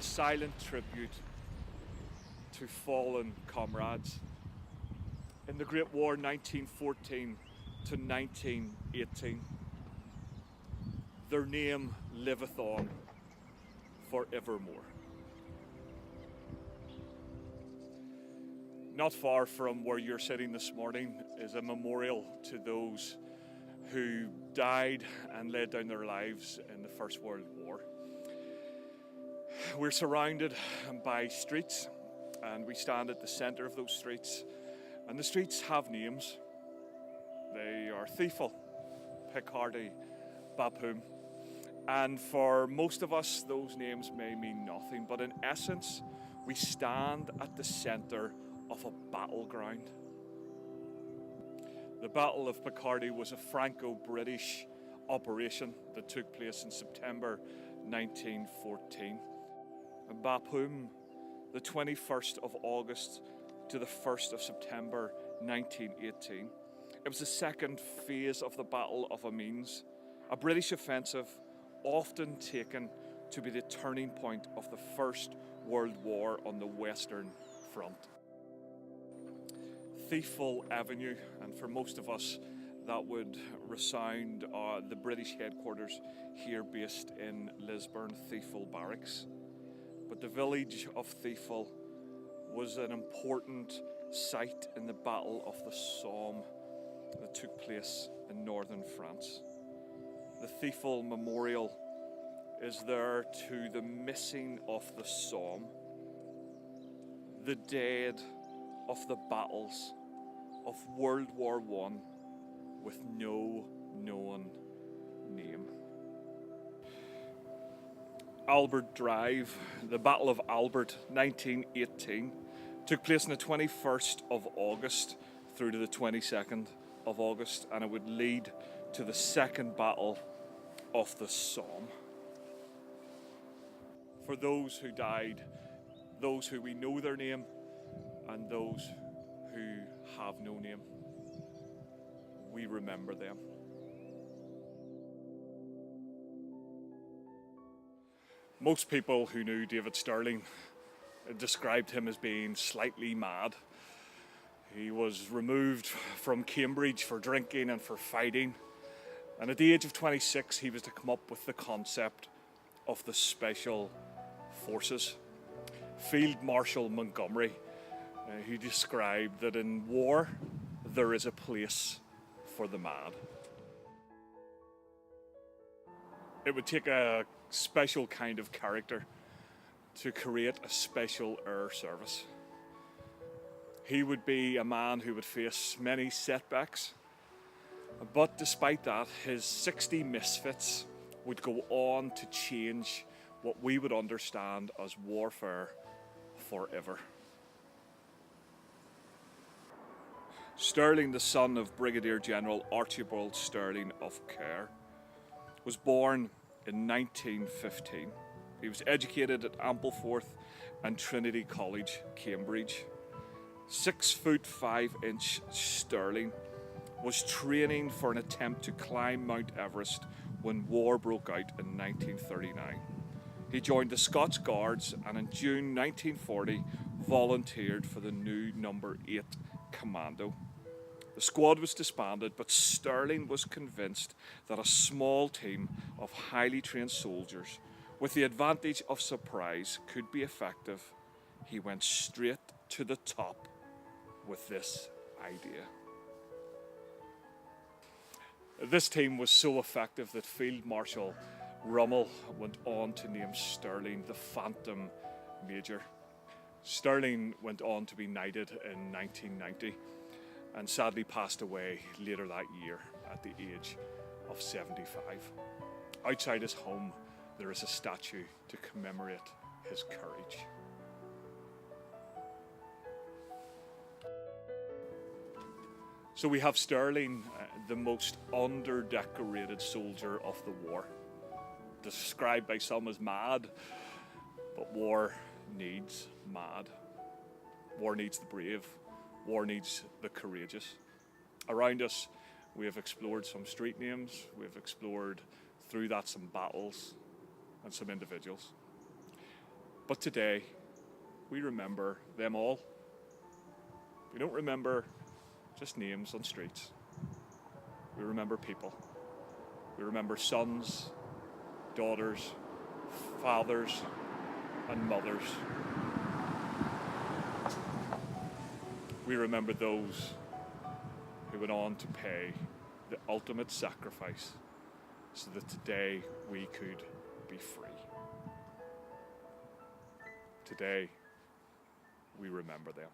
silent tribute to fallen comrades. In the Great War 1914 to 1918, their name liveth on forevermore. Not far from where you're sitting this morning is a memorial to those who died and laid down their lives in the First World War. We're surrounded by streets, and we stand at the centre of those streets, and the streets have names. They are Thiepval, Picardy, Bapaume, and for most of us those names may mean nothing, but in essence we stand at the centre of a battleground. The Battle of Picardy was a Franco-British operation that took place in September 1914. And Bapaume, the 21st of August to the 1st of September 1918. It was the second phase of the Battle of Amiens, a British offensive often taken to be the turning point of the First World War on the Western Front. Thiepval Avenue, and for most of us that would resound the British headquarters here based in Lisburn, Thiepval Barracks. But the village of Thiepval was an important site in the Battle of the Somme that took place in northern France. The Thiepval Memorial is there to the missing of the Somme, the dead of the battles of World War I with no known name. Albert Drive, the Battle of Albert 1918, took place on the 21st of August through to the 22nd of August, and it would lead to the Second Battle of the Somme. For those who died, those who we know their name, and those who have no name, we remember them. Most people who knew David Stirling described him as being slightly mad. He was removed from Cambridge for drinking and for fighting, and at the age of 26 he was to come up with the concept of the Special Forces. Field Marshal Montgomery, he described that in war there is a place for the mad. It would take a special kind of character to create a special air service. He would be a man who would face many setbacks, but despite that, his 60 misfits would go on to change what we would understand as warfare forever. Stirling, the son of Brigadier General Archibald Stirling of Kerr, was born in 1915. He was educated at Ampleforth and Trinity College, Cambridge. 6'5" Stirling was training for an attempt to climb Mount Everest when war broke out in 1939. He joined the Scots Guards and in June 1940 volunteered for the new number 8 Commando. The squad was disbanded, but Stirling was convinced that a small team of highly trained soldiers with the advantage of surprise could be effective. He went straight to the top with this idea. This team was so effective that Field Marshal Rummel went on to name Stirling the Phantom Major. Stirling went on to be knighted in 1990 and sadly passed away later that year at the age of 75. Outside his home, there is a statue to commemorate his courage. So we have Stirling, the most under-decorated soldier of the war, described by some as mad, but war needs mad. War needs the brave. War needs the courageous. Around us, we have explored some street names. We have explored through that some battles and some individuals. But today, we remember them all. We don't remember just names on streets. We remember people. We remember sons, daughters, fathers, and mothers. We remember those who went on to pay the ultimate sacrifice so that today we could be free. Today, we remember them.